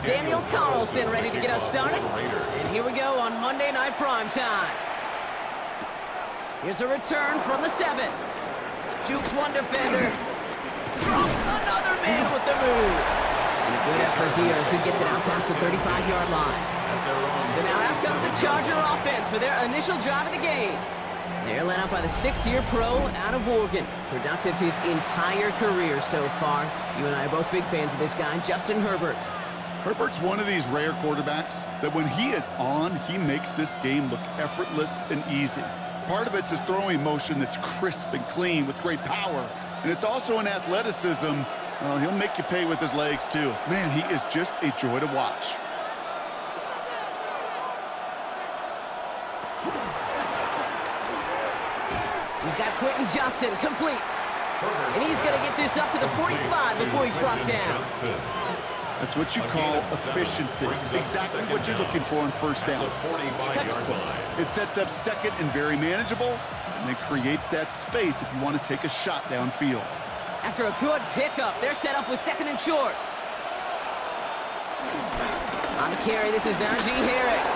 Daniel Carlson ready to get us started. And here we go on Monday Night Primetime. Here's a return from the 7. Jukes one defender. Drops another man with the move. And a good effort here as he gets it out past the 35-yard line. So now out comes the Charger offense for their initial drive of the game. They're led out by the 6th-year pro out of Oregon. Productive his entire career so far. You and I are both big fans of this guy, Justin Herbert. Herbert's one of these rare quarterbacks that when he is on, he makes this game look effortless and easy. Part of it's his throwing motion that's crisp and clean with great power. And it's also an athleticism. Well, he'll make you pay with his legs, too. Man, he is just a joy to watch. He's got Quentin Johnson complete. And he's going to get this up to the 45 before he's brought down. That's what you call efficiency. Exactly what you're looking for on first down. Textbook. It sets up second and very manageable, and it creates that space if you want to take a shot downfield. After a good pickup, they're set up with 2nd and short. On the carry, this is Najee Harris.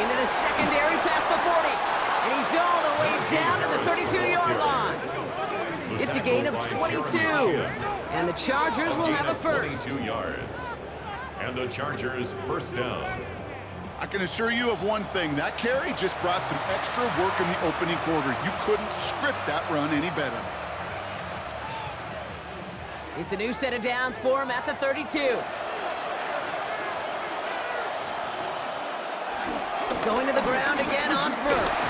Into the secondary past the 40. And he's all the way down to the 32-yard line. It's a gain of 22. And the Chargers will have a first. 22 yards. And the Chargers first down. I can assure you of one thing. That carry just brought some extra work in the opening quarter. You couldn't script that run any better. It's a new set of downs for him at the 32. Going to the ground again on first.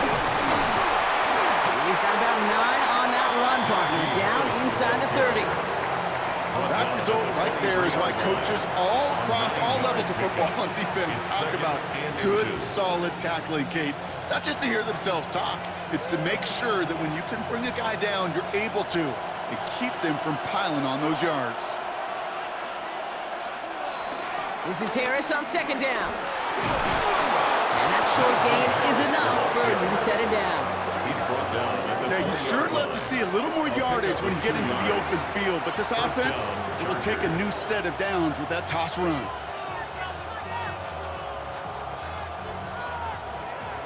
He's got about 9 on that run, partner. Down inside the 30. That result right there is why coaches all across all levels of football and defense talk about good, solid tackling, Kate. It's not just to hear themselves talk. It's to make sure that when you can bring a guy down, you're able to, and keep them from piling on those yards. This is Harris on 2nd down. And that short gain is enough for a new set of downs. He's brought down. Now, you'd sure love to see a little more yardage when you get into the open field, but this offense will take a new set of downs with that toss run.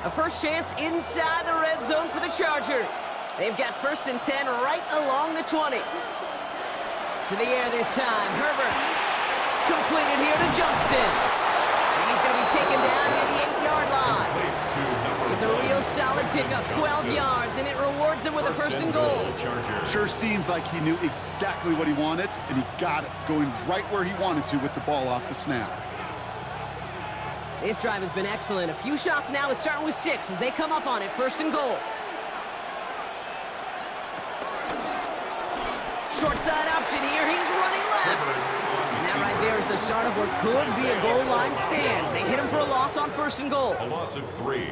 A first chance inside the red zone for the Chargers. They've got 1st and 10 right along the 20. To the air this time. Herbert completed here to Johnston. And he's going to be taken down near the 8-yard line. It's a real solid pickup, 12 yards, and it rewards him with a 1st and goal. Sure seems like he knew exactly what he wanted, and he got it, going right where he wanted to with the ball off the snap. This drive has been excellent. A few shots now. It's starting with 6 as they come up on it, 1st and goal. Short side option here. He's running left. And that right there is the start of what could be a goal line stand. They hit him for a loss on 1st and goal. A loss of 3.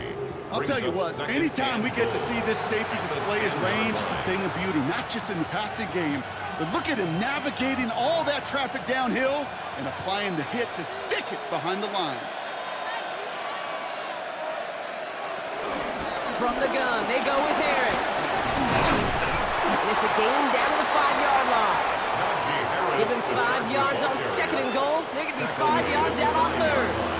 I'll tell you what, anytime we get to see this safety display his range, it's a thing of beauty, not just in the passing game, but look at him navigating all that traffic downhill and applying the hit to stick it behind the line. From the gun, they go with Harris. And it's a gain down to the 5-yard line. Give him 5 yards on 2nd and goal. They're going to be 5 yards out on 3rd.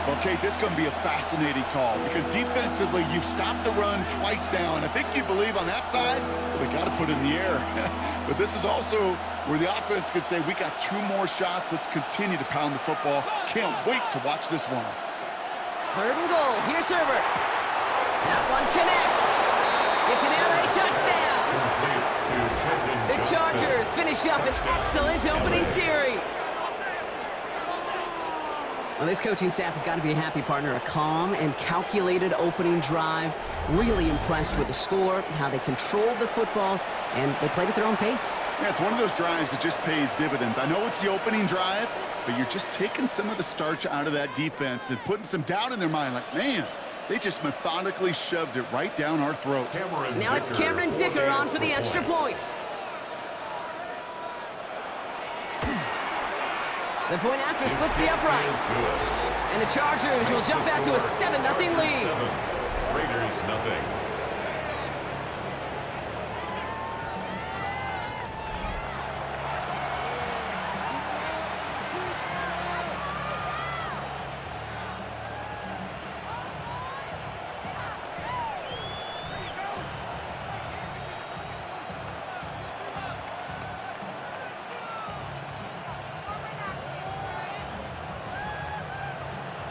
Well, Kate, this is going to be a fascinating call because defensively, you've stopped the run twice now, and I think you believe on that side, well, they got to put it in the air. But this is also where the offense could say, we got 2 more shots. Let's continue to pound the football. Can't wait to watch this one. 3rd and goal. Here's Herbert. That one connects. It's an LA touchdown. The Chargers finish up an excellent opening series. Well, this coaching staff has got to be a happy partner. A calm and calculated opening drive. Really impressed with the score, how they controlled the football, and they played at their own pace. Yeah, it's one of those drives that just pays dividends. I know it's the opening drive, but you're just taking some of the starch out of that defense and putting some doubt in their mind. Like, man, they just methodically shoved it right down our throat. Now it's Cameron Dicker on for the extra point. The point after splits the upright. And the Chargers will jump out to a 7-0 lead. Raiders nothing.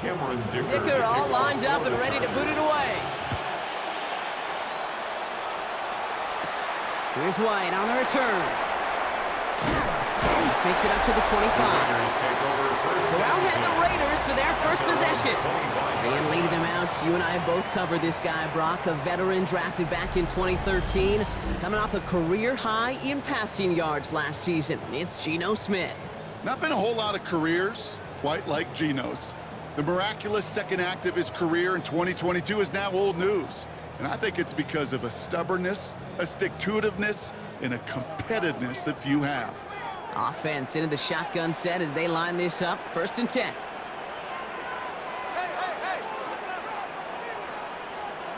Dicker all lined up and ready to boot it away. Here's White on the return. This makes it up to the 25. So out head the Raiders for their first possession. And leading them out, you and I have both covered this guy, Brock, a veteran drafted back in 2013, coming off a career high in passing yards last season. It's Geno Smith. Not been a whole lot of careers quite like Geno's. The miraculous second act of his career in 2022 is now old news. And I think it's because of a stubbornness, a stick-to-itiveness, and a competitiveness that few have. Offense into the shotgun set as they line this up. 1st and 10.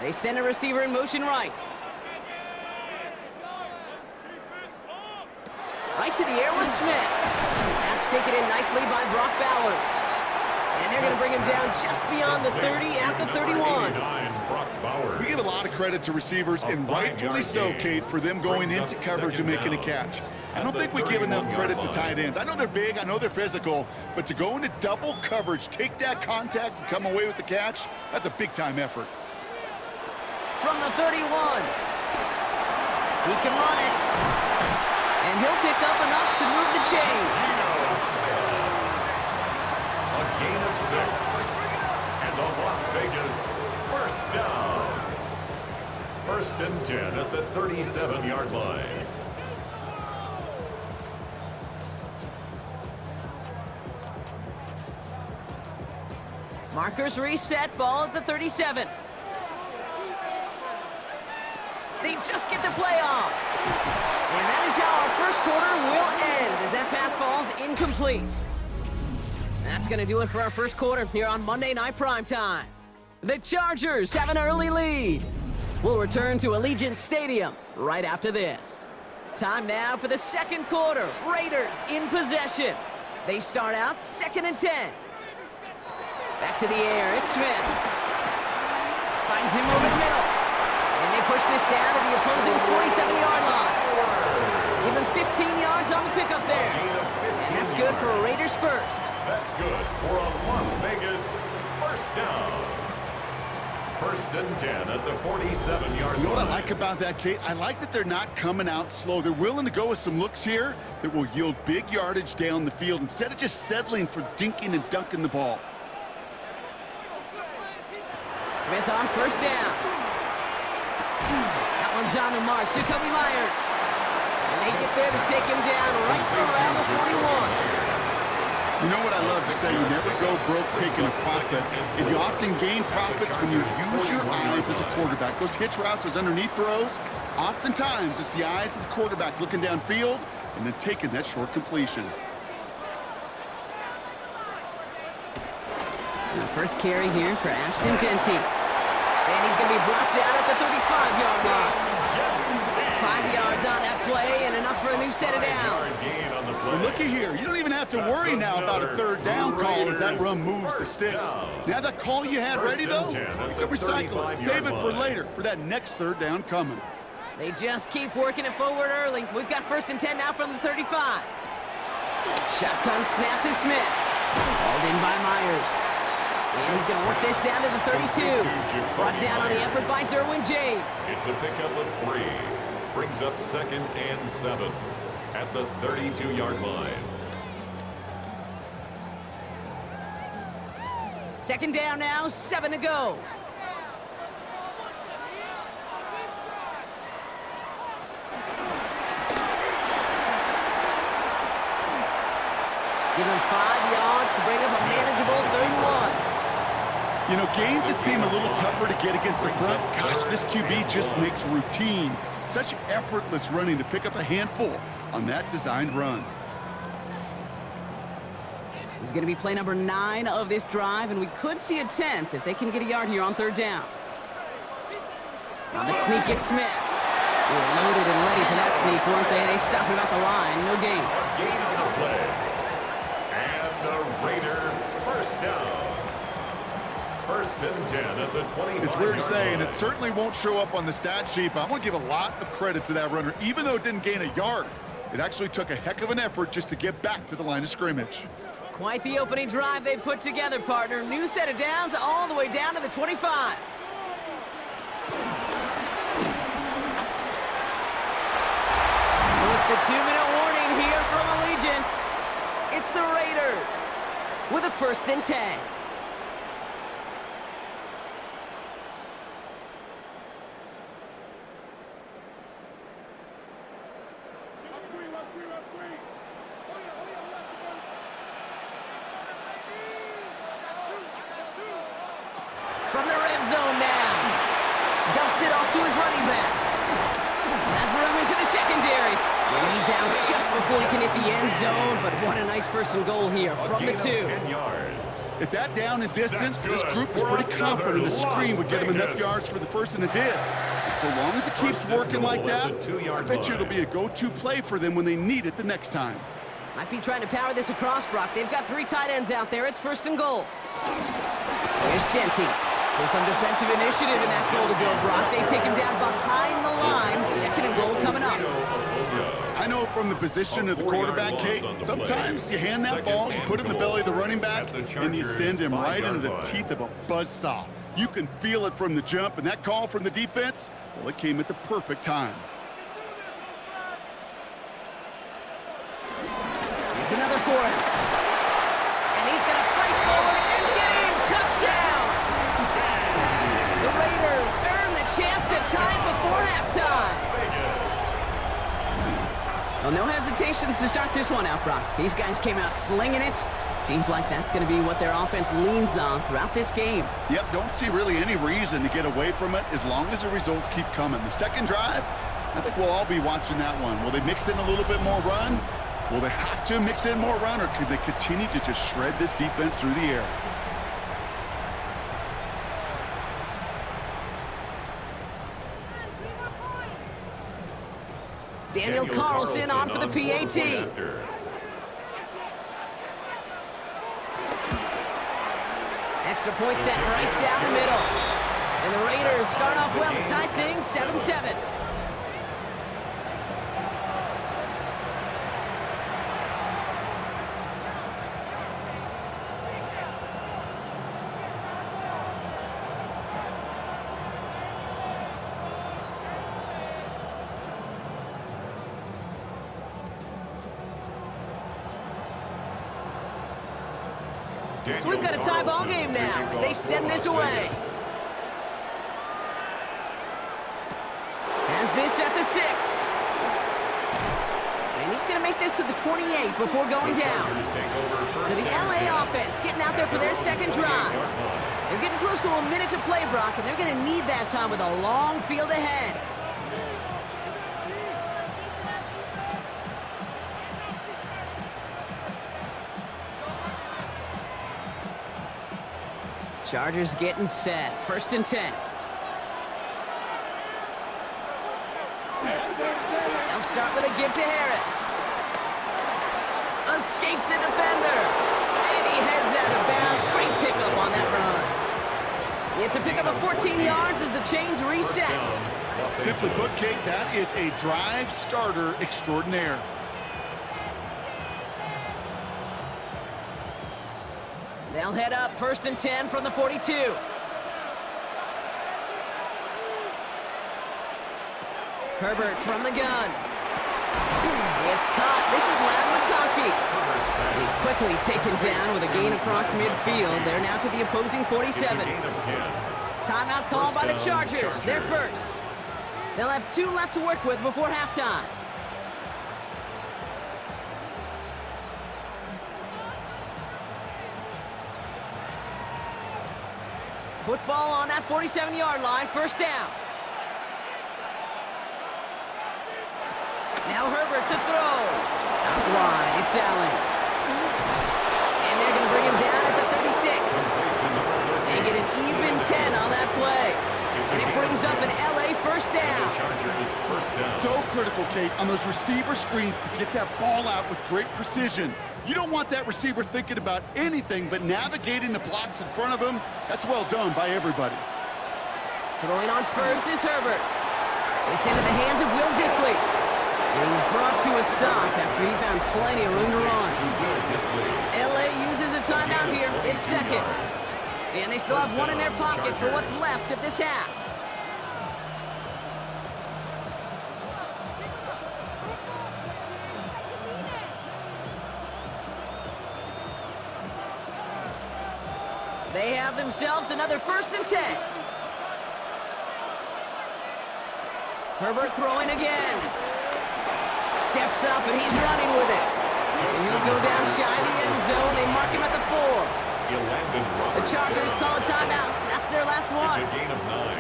They send a receiver in motion right. Right to the air with Smith. That's taken in nicely by Brock Bowers. And they're going to bring him down just beyond the 30 at the 31. We give a lot of credit to receivers, and rightfully so, Kate, for them going into coverage and making a catch. I don't think we give enough credit to tight ends. I know they're big, I know they're physical, but to go into double coverage, take that contact, and come away with the catch, that's a big-time effort. From the 31. He can run it. And he'll pick up enough to move the chains. A gain of 6. And the Las Vegas first down. 1st and 10 at the 37-yard line. Markers reset, ball at the 37. They just get the play off. And that is how our first quarter will end as that pass falls incomplete. That's going to do it for our first quarter here on Monday Night Primetime. The Chargers have an early lead. We'll return to Allegiant Stadium right after this. Time now for the second quarter. Raiders in possession. They start out 2nd and 10. Back to the air, it's Smith. Finds him over the middle. And they push this down to the opposing 47-yard line. Give him 15 yards on the pickup there. And that's good for a Raiders first. That's good for a Las Vegas first down. 1st and 10 at the 47-yard line. You know what I like about that, Kate? I like that they're not coming out slow. They're willing to go with some looks here that will yield big yardage down the field instead of just settling for dinking and dunking the ball. Smith on 1st down. That one's on the mark. Jacoby Myers. And they get there to take him down right around the 41. You know what I love to say? You never go broke taking a profit. And you often gain profits when you use your eyes as a quarterback. Those hitch routes, those underneath throws, oftentimes it's the eyes of the quarterback looking downfield and then taking that short completion. The first carry here for Ashton Genty. And he's going to be brought down at the 35-yard line. 5 yards on that play and enough for a new set of downs. Well, looky here. You don't even have to worry now about a 3rd down call as that run moves the sticks. Now that call you had ready, though, you can recycle it. Save it for later, for that next 3rd down coming. They just keep working it forward early. We've got 1st and 10 now from the 35. Shotgun snap to Smith. Hauled in by Myers. And he's going to work this down to the 32. Brought down on the effort by Derwin James. It's a pickup of 3. Brings up 2nd and 7 at the 32-yard line. 2nd down now, 7 to go. Give him 5 yards to bring up a manageable 3rd and 1. You know, gains that seem a little tougher to get against the front, gosh, this QB just makes routine. Such effortless running to pick up a handful on that designed run. This is going to be play number 9 of this drive, and we could see a 10th if they can get a yard here on 3rd down. On the sneak, it's Smith. They were loaded and ready for that sneak, weren't they? They stopped him at the line. No gain. Gain on the play. And the Raider first down. 1st and 10 at the 25. It's weird to say, and it certainly won't show up on the stat sheet, but I want to give a lot of credit to that runner. Even though it didn't gain a yard, it actually took a heck of an effort just to get back to the line of scrimmage. Quite the opening drive they put together, partner. New set of downs all the way down to the 25. So it's the 2-minute warning here from Allegiant. It's the Raiders with a 1st and 10. From the red zone now. Dumps it off to his running back. Has room into the secondary. And he's out just before he can hit the end zone. But what a nice 1st and goal here from the 2. 10 yards. At that down and distance, this group was pretty confident the screen would get them enough yards for the 1st, and it did. And so long as it keeps working like that, I bet you it'll be a go-to play for them when they need it the next time. Might be trying to power this across, Brock. They've got 3 tight ends out there. It's 1st and goal. Here's Genty. So some defensive initiative in that goal to go, Brock. They take him down behind the line. 2nd and goal coming up. I know from the position of the quarterback, Kate, sometimes you hand that ball, you put it in the belly of the running back, and you send him right into the teeth of a buzzsaw. You can feel it from the jump, and that call from the defense, well, it came at the perfect time. Here's another for him. And he's going to fight forward and get him. Touchdown! The Raiders earn the chance to tie it before halftime. Well, no hesitations to start this one out, Brock. These guys came out slinging it. Seems like that's going to be what their offense leans on throughout this game. Yep, don't see really any reason to get away from it as long as the results keep coming. The 2nd drive, I think we'll all be watching that one. Will they mix in a little bit more run? Will they have to mix in more run, or could they continue to just shred this defense through the air? Daniel Carlson on for the PAT. Extra point set right down the middle. And the Raiders start off well to tie things 7-7. So we've got a tie ball game now as they send this away. Has this at the 6. And he's going to make this to the 28 before going down. So the LA offense getting out there for their 2nd drive. They're getting close to a minute to play, Brock, and they're going to need that time with a long field ahead. Chargers getting set. 1st and 10. They'll start with a give to Harris. Escapes a defender. And he heads out of bounds. Great pickup on that run. It's a pickup of 14 yards as the chains reset. Simply put, Kate, that is a drive starter extraordinaire. They'll head up 1st and 10 from the 42. Herbert from the gun. It's caught. This is Lad McConkey. He's quickly taken down with a gain across midfield. They're now to the opposing 47. Timeout called by the Chargers. They're first. They'll have 2 left to work with before halftime. Football on that 47-yard line, 1st down. Now Herbert to throw. Out wide, it's Allen. And they're going to bring him down at the 36. They get an even 10 on that play. And it brings up an LA 1st down. So critical, Kate, on those receiver screens to get that ball out with great precision. You don't want that receiver thinking about anything but navigating the blocks in front of him. That's well done by everybody. Throwing on 1st is Herbert. It's into the hands of Will Dissly. And he's brought to a stop after he found plenty of room to run. LA timeout here. It's second. And they still have one in their pocket for what's left of this half. They have themselves another 1st and 10. Herbert throwing again. Steps up, and he's running with it. And he'll go down shy of the end zone. They mark him at the 4. The Chargers call a timeout. That's their last one.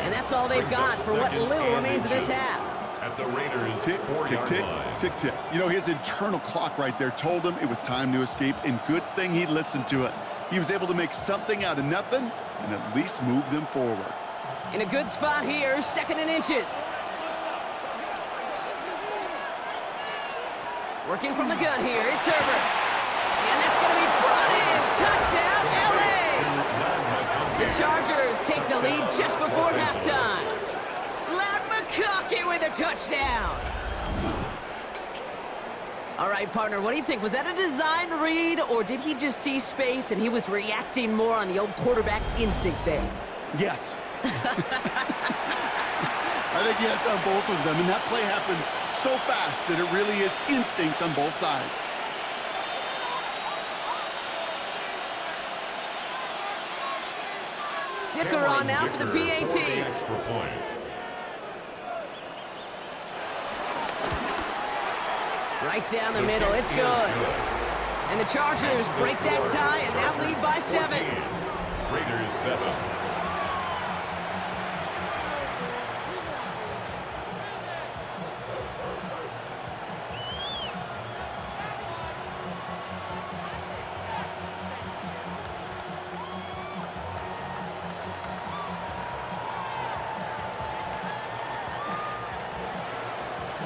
And that's all they've got for what little remains of this half. At the Raiders' tick, tick, tick, tick, tick. You know, his internal clock right there told him it was time to escape, and good thing he listened to it. He was able to make something out of nothing and at least move them forward. In a good spot here, 2nd and inches. Working from the gun here, it's Herbert. And that's going to be brought in. Touchdown, L.A. The Chargers take the lead just before halftime. Lad McConkey with a touchdown. All right, partner, what do you think? Was that a design read, or did he just see space and he was reacting more on the old quarterback instinct there? Yes. I think yes on both of them, and that play happens so fast that it really is instincts on both sides. Dicker on now for the PAT. Right down the middle, it's good. And the Chargers break that tie and now lead by 7. Raiders 7.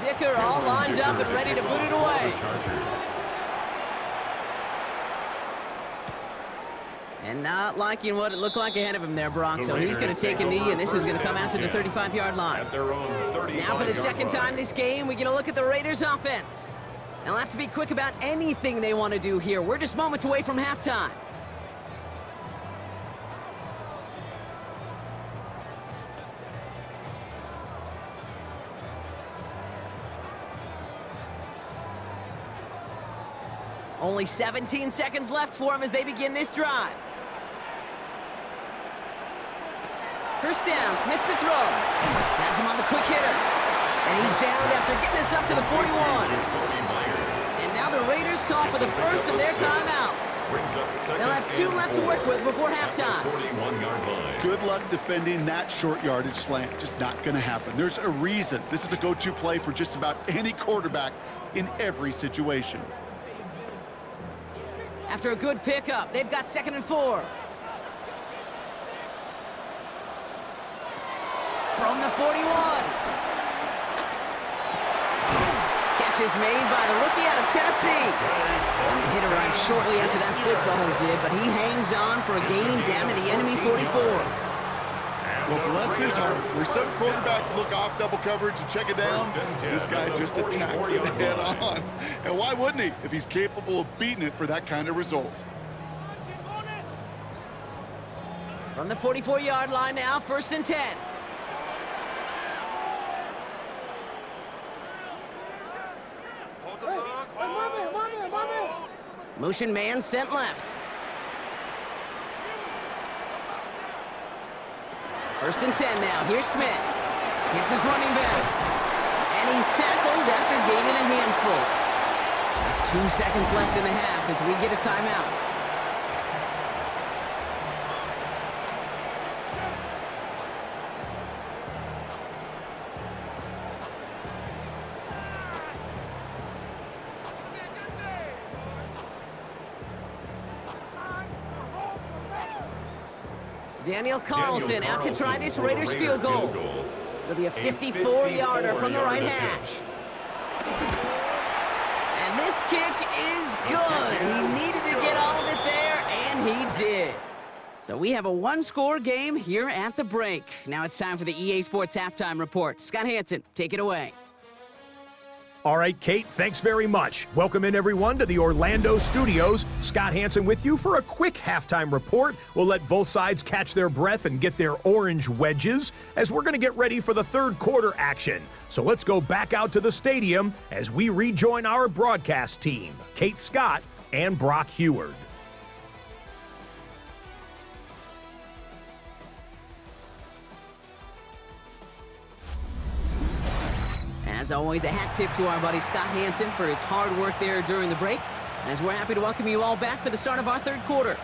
Dicker all lined up and ready to boot it away. And not liking what it looked like ahead of him there, Brock. So he's going to take a knee, and this is going to come out to the 35-yard line. Now for the second time this game, we get a look at the Raiders' offense. They'll have to be quick about anything they want to do here. We're just moments away from halftime. Only 17 seconds left for him as they begin this drive. First down, Smith to throw. Has him on the quick hitter. And he's down after getting this up to the 41. And now the Raiders call for the first of their timeouts. They'll have 2 left to work with before halftime. Good luck defending that short yardage slant. Just not going to happen. There's a reason. This is a go-to play for just about any quarterback in every situation. After a good pickup, they've got 2nd and 4. From the 41. Catch is made by the rookie out of Tennessee. And the hit arrived shortly after that football did, but he hangs on for a gain down to the enemy 44. Well, bless his heart. Where some quarterbacks look off double coverage and check it down, this guy just attacks it head on. And why wouldn't he if he's capable of beating it for that kind of result? From the 44-yard line now, 1st and 10. Motion man sent left. 1st and 10 now. Here's Smith. Hits his running back. And he's tackled after gaining a handful. There's 2 seconds left in the half as we get a timeout. Daniel Carlson out to try this Raiders field goal. It'll be a 54-yarder from the right hash. And this kick is good. He needed to get all of it there, and he did. So we have a 1-score game here at the break. Now it's time for the EA Sports Halftime Report. Scott Hansen, take it away. All right, Kate, thanks very much. Welcome in, everyone, to the Orlando studios. Scott Hansen with you for a quick halftime report. We'll let both sides catch their breath and get their orange wedges as we're going to get ready for the third quarter action. So let's go back out to the stadium as we rejoin our broadcast team, Kate Scott and Brock Heward. As always, a hat tip to our buddy Scott Hansen for his hard work there during the break, as we're happy to welcome you all back for the start of our third quarter.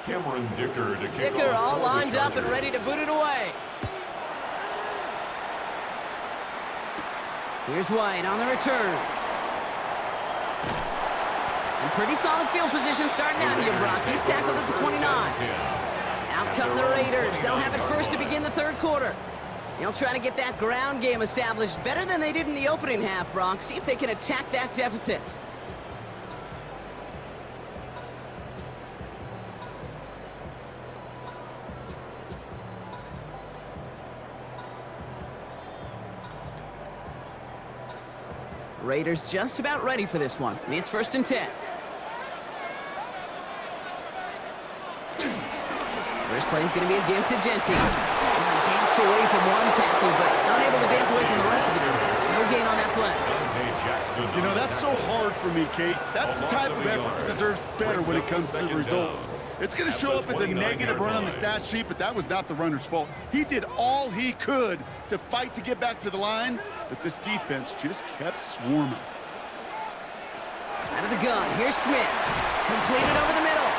Cameron Dicker to kick Dicker off all for the lined up and Chargers. ready to boot it away. Here's White on the return. And pretty solid field position starting out here, Brock. He's tackled at the 29. Out come the Raiders. They'll have it first to begin the third quarter. They'll try to get that ground game established better than they did in the opening half, Brock. See if they can attack that deficit. Raiders just about ready for this one. It's 1st and 10. First play is going to be a give to Genty. Danced away from one tackle, but unable to dance away from the rest of the defense. No gain on that play. You know, that's so hard for me, Kate. That's the type of effort that deserves better when it comes to the results. It's going to show up as a negative run on the stat sheet, but that was not the runner's fault. He did all he could to fight to get back to the line, but this defense just kept swarming. Out of the gun, here's Smith. Completed over the middle.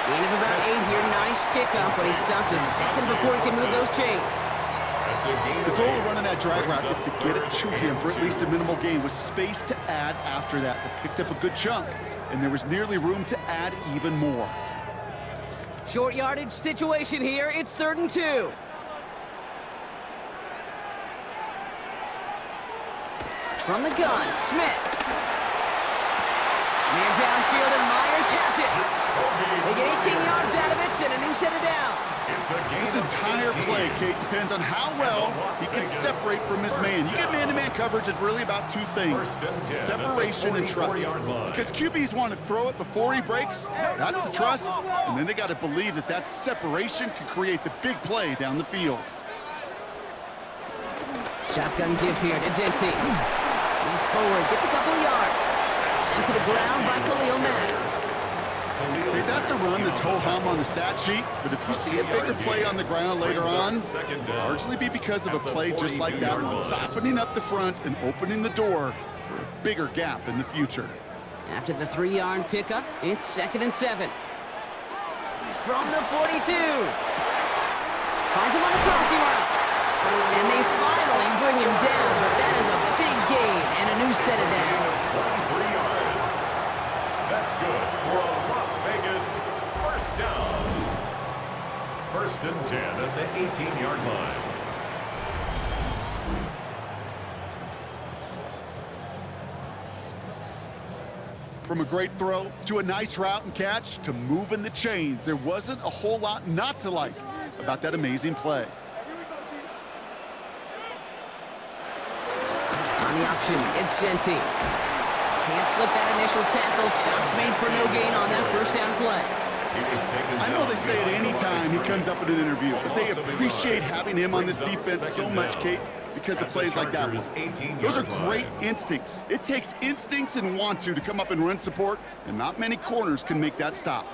Gain of about 8 here. Nice pickup, but he stopped a second before he can move those chains. The goal of running that drag route is to get it to him for at least a minimal gain with space to add after that. They picked up a good chunk, and there was nearly room to add even more. Short yardage situation here. It's 3rd and 2. From the gun, Smith. Man downfield, and Myers has it. They get 18 yards out of it and a new set of downs. This entire play, Kate, depends on how well he can separate from his man. You get man-to-man coverage, it's really about two things, separation and trust. Because QBs want to throw it before he breaks, that's the trust, and then they got to believe that that separation can create the big play down the field. Shotgun give here to Genty. He's forward, gets a couple of yards. Sent to the ground by Khalil Mack. Hey, that's a run that's ho-hum on the stat sheet, but if you see a bigger play on the ground later on, it'll largely be because of a play just like that one, softening up the front and opening the door for a bigger gap in the future. After the 3-yard pickup, it's 2nd and 7. From the 42. Finds him on the crossing route. And they finally bring him down, but that is a big gain and a new set of downs. 23 yards. That's good for a Las Vegas first down. 1st and 10 at the 18-yard line. From a great throw to a nice route and catch to moving the chains, there wasn't a whole lot not to like about that amazing play. On the option, it's Genty. Can't slip that initial tackle. Stops made for no gain on that first down play. I know they say it any time he comes up in an interview, but they appreciate having him on this defense so much, Kate, because of plays like that one. Those are great instincts. It takes instincts and want to come up and run support, and not many corners can make that stop.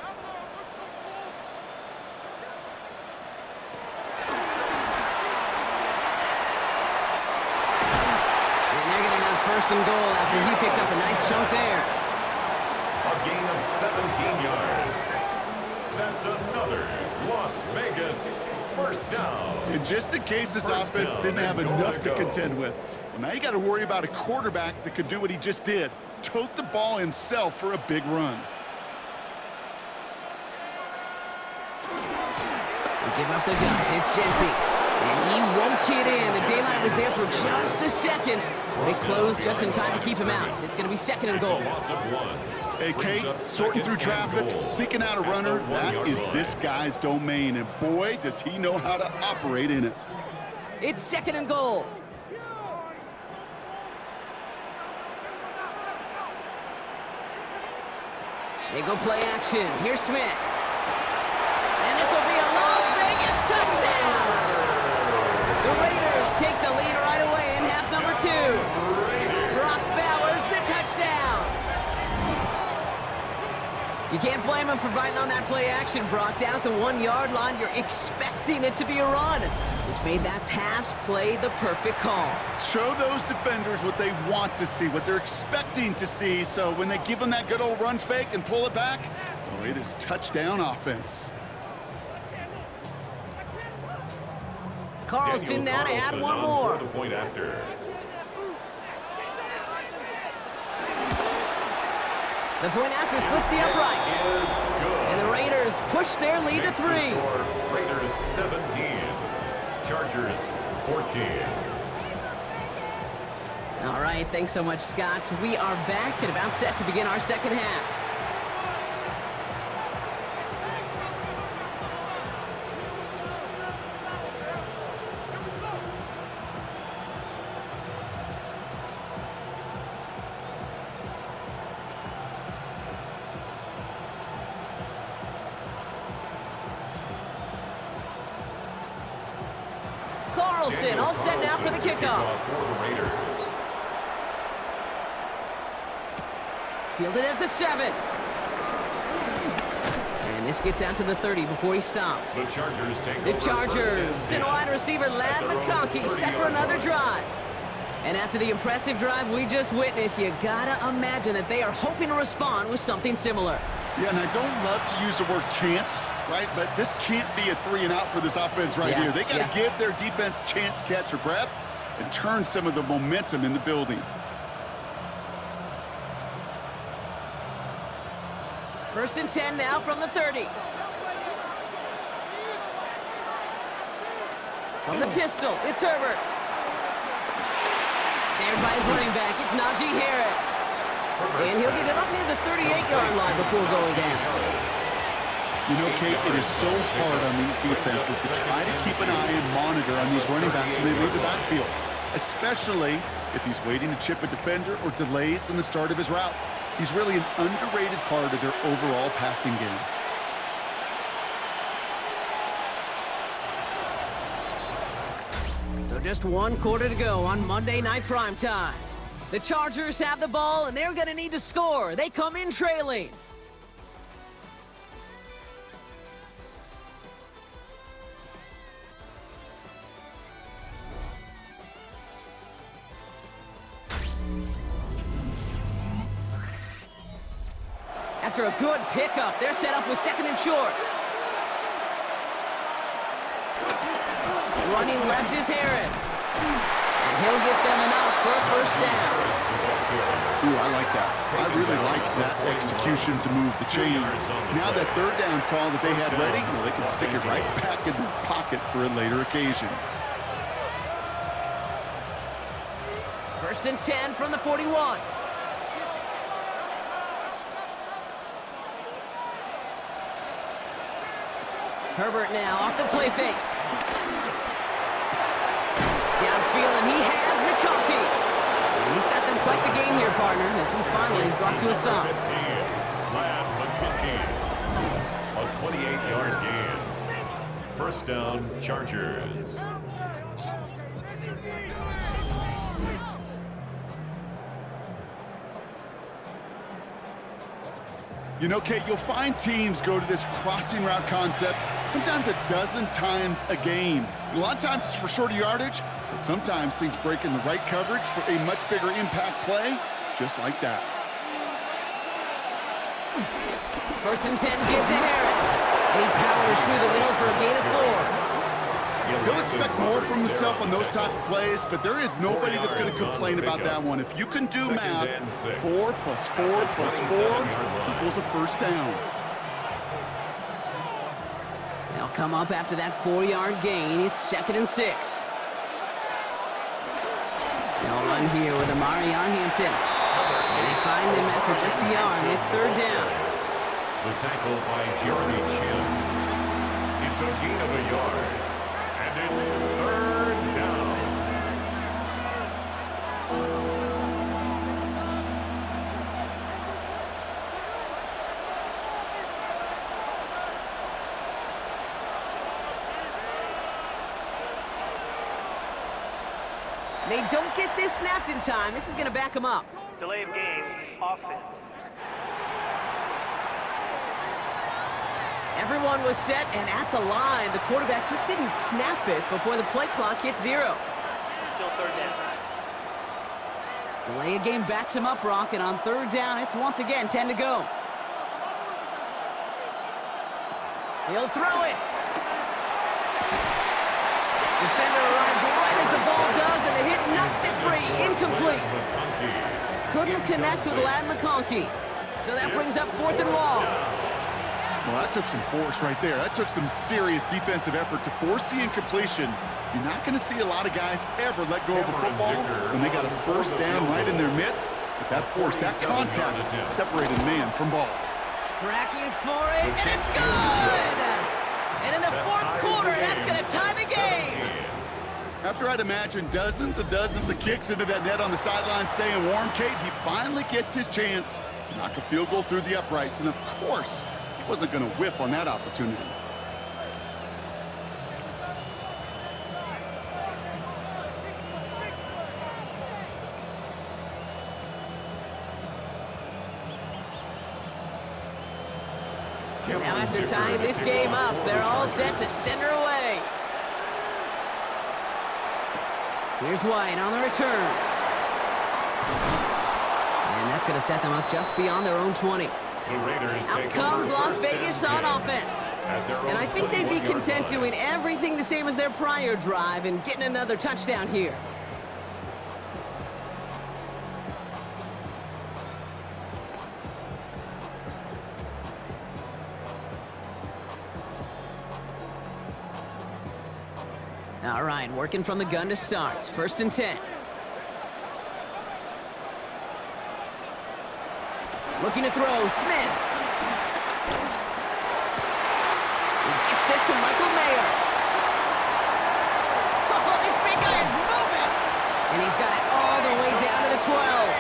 First and goal after he picked up a nice chunk there. A gain of 17 yards. That's another Las Vegas first down. And just in case this offense didn't have enough to contend with, well, now you got to worry about a quarterback that could do what he just did, tote the ball himself for a big run. They give up the guns. It's Genty. And he won't get in. The daylight was there for just a second, but it closed just in time to keep him out. It's going to be second and goal. Loss of 1. Hey, Kate, sorting through traffic, seeking out a runner, that is this guy's domain, and boy, does he know how to operate in it. It's second and goal. They go play action. Here's Smith. And this will be a Las Vegas touchdown. The Raiders take the lead right away in half number 2. Brock Bowers, the touchdown. You can't blame him for biting on that play action, Brock. Down at the 1-yard line, you're expecting it to be a run, which made that pass play the perfect call. Show those defenders what they want to see, what they're expecting to see, so when they give them that good old run fake and pull it back, well, it is touchdown offense. Carlson now to add one more. The point after. The point after splits the uprights. And the Raiders push their lead to 3. Raiders 17. Chargers 14. All right, thanks so much, Scott. We are back and about set to begin our second half. Carlson, all set now for the kickoff. For the Raiders. Fielded at the 7. And this gets out to the 30 before he stopped. The Chargers take The over Chargers and wide receiver Lad McConkey set for another drive. And after the impressive drive we just witnessed, you gotta imagine that they are hoping to respond with something similar. Yeah, and I don't love to use the word can't, right? But this can't be a 3-and-out for this offense right here. They got to give their defense a chance to catch their breath and turn some of the momentum in the building. First and 10 now from the 30. From the pistol, it's Herbert. Snared by his running back, it's Najee Harris. And he'll get it up near the 38-yard line before going down. You know, Kate, it is so hard on these defenses to try to keep an eye and monitor on these running backs when they leave the backfield, especially if he's waiting to chip a defender or delays in the start of his route. He's really an underrated part of their overall passing game. So just 1 quarter to go on Monday Night Primetime. The Chargers have the ball, and they're going to need to score. They come in trailing. After a good pickup, they're set up with second and short. Running left is Harris. And he'll get them enough for a first down. Ooh, I like that. I really like that execution to move the chains. Now that third down call that they had ready, well, they can stick it right back in their pocket for a later occasion. First and 10 from the 41. Herbert now off the play fake. Downfield, and he has McConkey. And he's got them quite the gain here, partner, as he finally is brought to a stop. 15. Lad McConkey. A 28-yard gain. First down, Chargers. You know, Kate, you'll find teams go to this crossing route concept sometimes a dozen times a game. A lot of times it's for shorter yardage, but sometimes things break in the right coverage for a much bigger impact play, just like that. First and 10 give to Harris. And he powers through the middle for a gain of 4. He'll expect more from himself on those type of plays, but there is nobody that's going to complain about that one. If you can do math, 4 plus 4 plus 4 equals a first down. They'll come up after that 4-yard gain. It's 2nd and 6. They'll run here with Amari Arhampton. And they find him after just a yard. It's 3rd down. The tackle by Jeremy Chin. It's a gain of a yard. And it's 3rd down. They don't get this snapped in time. This is going to back them up. Delay of game, offense. Everyone was set and at the line. The quarterback just didn't snap it before the play clock hit 0. Still 3rd down. Delay of game backs him up, Brock, and on 3rd down, it's once again 10 to go. He'll throw it. Defender arrives right as the ball does, and the hit knocks it free. Incomplete. Couldn't connect with Lad McConkey. So that brings up 4th and long. Well, that took some force right there. That took some serious defensive effort to force the incompletion. You're not going to see a lot of guys ever let go of a football when they got a 1st down right in their midst. But that force, that contact, separated man from ball. Tracking for it, and it's good! And in the 4th quarter, that's going to tie the game. After I'd imagine dozens of kicks into that net on the sideline staying warm, Kate, he finally gets his chance to knock a field goal through the uprights. And of course, he wasn't going to whiff on that opportunity. Now after tying this game up, they're all set to send her away. Here's White on the return. And that's going to set them up just beyond their own 20. Out comes Las Vegas on offense. And I think they'd be content doing everything the same as their prior drive and getting another touchdown here. All right, working from the gun to start. 1st and 10. Looking to throw, Smith. He gets this to Michael Mayer. Oh, this big guy is moving. And he's got it all the way down to the 12.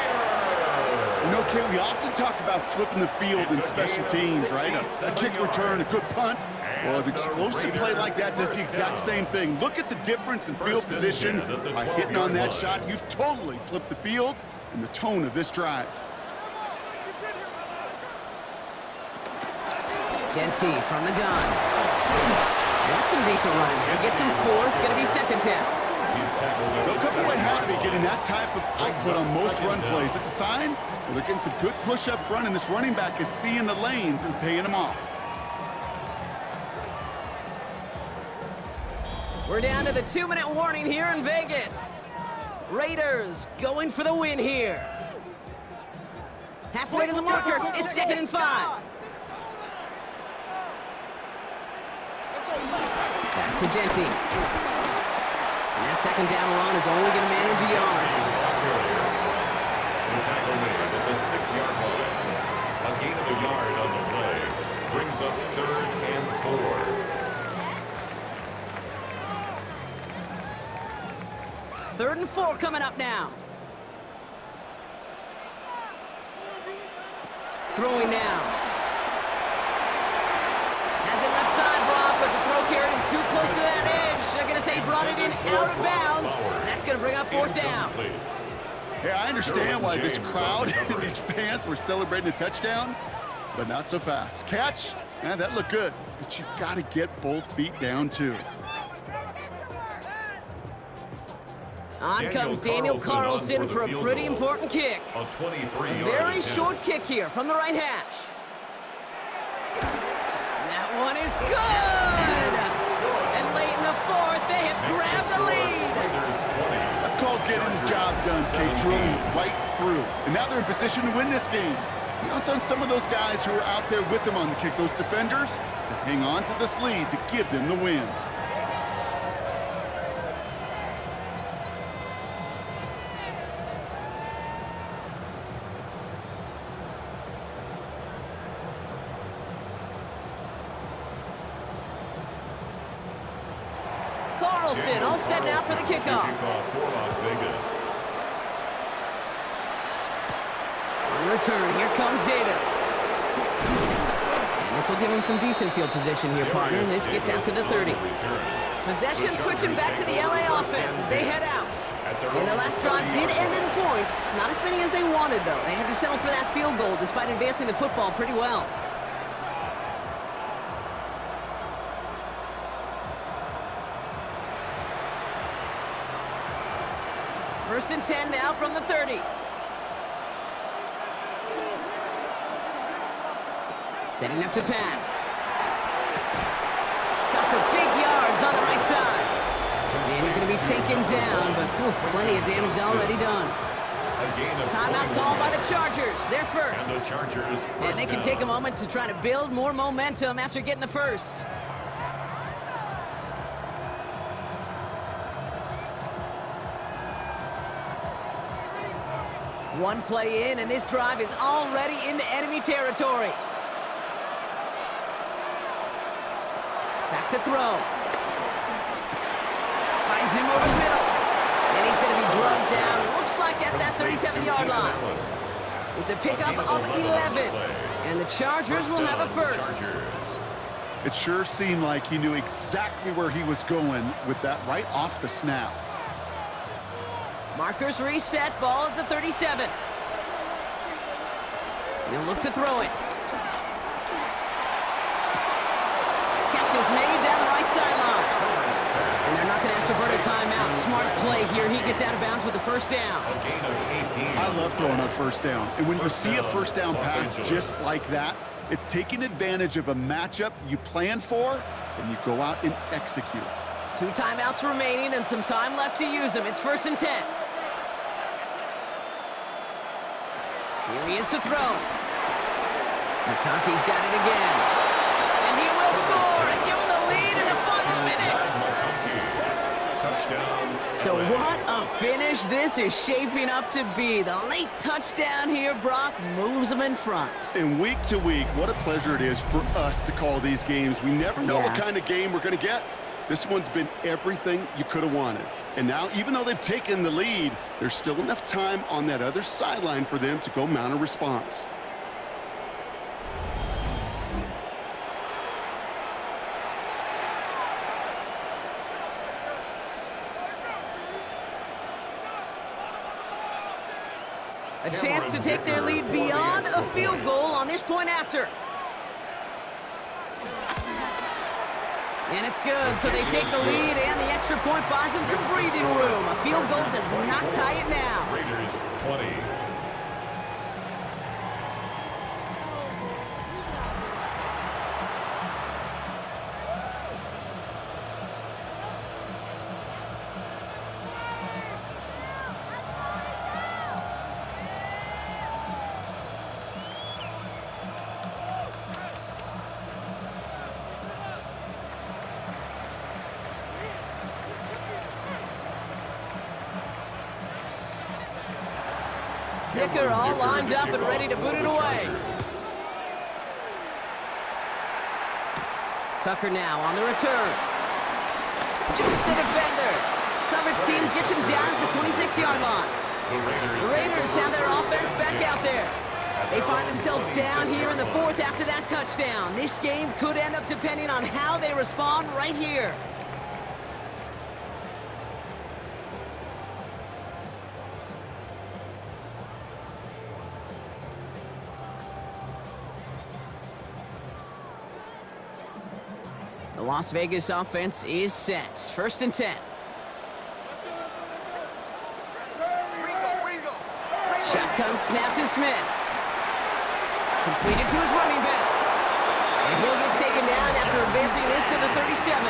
You know, Kate, we often talk about flipping the field in special teams, right? A kick return, a good punt. Well, an explosive play like that does the exact same thing. Look at the difference in field position. By hitting on that shot, you've totally flipped the field and the tone of this drive. Genty from the gun. That's some decent running. He gets him 4. It's going to be 2nd down. They'll come away happy getting that type of output on most run plays. It's a sign where they're getting some good push up front, and this running back is seeing the lanes and paying them off. We're down to the 2-minute warning here in Vegas. Raiders going for the win here. Halfway to the marker, it's 2nd and 5. Back to Genty. And that 2nd down run is only going to manage a yard. The tackle made at the 6-yard line. A gain of a yard on the play brings up 3rd and 4. 3rd and 4 coming up now. Throwing now. Has it left side, Rob, but the throw carried him too close to that edge. They're going to say he brought it in out of bounds. And that's going to bring up 4th down. Hey, I understand why this crowd and these fans were celebrating a touchdown, but not so fast. Catch, man, that looked good, but you've got to get both feet down, too. On comes Daniel Carlson for a pretty important kick. A 23-yard Very short kick here from the right hash. That one is good! And late in the 4th, they have grabbed the lead. That's called getting his job done, Kate, drilling right through. And now they're in position to win this game. Counts on some of those guys who are out there with them on the kick, those defenders, to hang on to this lead to give them the win. Carlson all set now for the kickoff. For Las Vegas. On return, here comes Davis. And this will give him some decent field position here, partner. And this gets out to the 30. Possession switching back to the LA offense as they head out. And their last drive did end in points. Not as many as they wanted, though. They had to settle for that field goal despite advancing the football pretty well. First and 10 now from the 30. Setting up to pass. Got for big yards on the right side. And he's going to be taken down, but plenty of damage already done. Timeout called by the Chargers. They're first. And the Chargers. And they can take a moment to try to build more momentum after getting the first. One play in, and this drive is already into enemy territory. Back to throw. Finds him over the middle. And he's going to be drugged down. Looks like at that 37-yard line. It's a pickup of 11. And the Chargers will have a first. It sure seemed like he knew exactly where he was going with that right off the snap. Markers reset, ball at the 37. They'll look to throw it. Catch is made down the right sideline. And they're not going to have to burn a timeout. Smart play here. He gets out of bounds with the first down. A gain of 18. I love throwing on first down. And when you see a first down pass just like that, it's taking advantage of a matchup you plan for, and you go out and execute. 2 timeouts remaining and some time left to use them. It's first and 10. Here he is to throw. McConkey's got it again. And he will score and give him the lead in the final minute. Touchdown. So what a finish this is shaping up to be. The late touchdown here, Brock, moves them in front. And week to week, what a pleasure it is for us to call these games. We never know what kind of game we're going to get. This one's been everything you could have wanted. And now, even though they've taken the lead, there's still enough time on that other sideline for them to go mount a response. A chance to take their lead beyond a field goal on this point after. And it's good, so they take the lead, and the extra point buys them some breathing room. A field goal does not tie it now. Raiders 20. Dicker all lined up and ready to boot it away. Tucker now on the return. Juke the defender. Coverage team gets him down at the 26-yard line. The Raiders have their offense back out there. They find themselves down here in the 4th after that touchdown. This game could end up depending on how they respond right here. The Las Vegas offense is set. First and 10. Shotgun snap to Smith. Completed to his running back. And he'll get taken down after advancing this to the 37.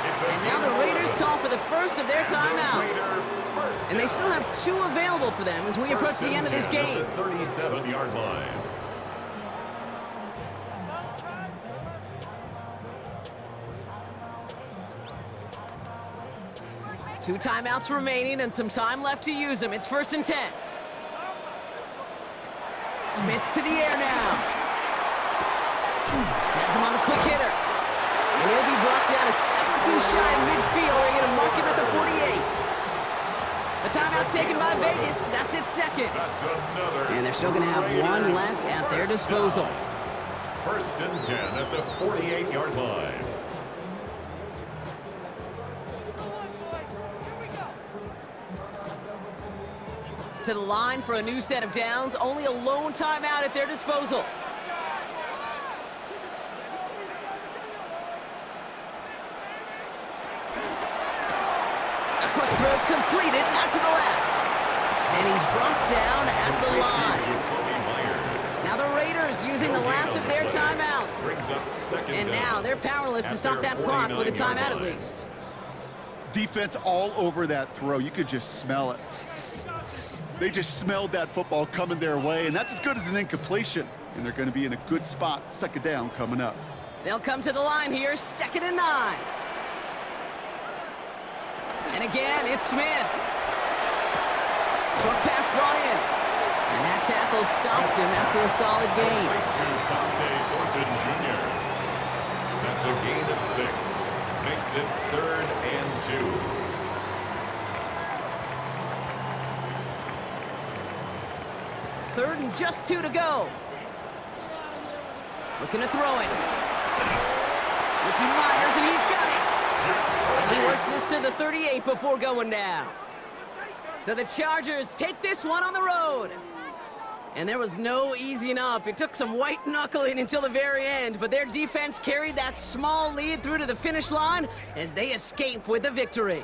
And now the Raiders call for the first of their timeouts. And they still have 2 available for them as we approach the end of this game. 37-yard line. Two timeouts remaining and some time left to use them. It's 1st and 10. Smith to the air now. Has him on the quick hitter. And he'll be brought down a step or 2 shy of midfield. They're going to mark him at the 48. A timeout taken by Vegas. That's its second. And they're still going to have 1 left at their disposal. 1st and 10 at the 48-yard line. To the line for a new set of downs. Only a lone timeout at their disposal. A quick throw completed out to the left. And he's brought down at the line. Now the Raiders using the last of their timeouts. And now they're powerless to stop that clock with a timeout at least. Defense all over that throw. You could just smell it. They just smelled that football coming their way, and that's as good as an incompletion. And they're going to be in a good spot. 2nd down coming up. They'll come to the line here, 2nd and 9. And again, it's Smith. Short pass brought in. And that tackle stops him after a solid gain. That's a gain of 6. Makes it 3rd and 2. 3rd and just 2 to go. Looking to throw it. Looking Myers, and he's got it. And he works this to the 38 before going down. So the Chargers take this one on the road. And there was no easing up. It took some white knuckling until the very end, but their defense carried that small lead through to the finish line as they escape with the victory.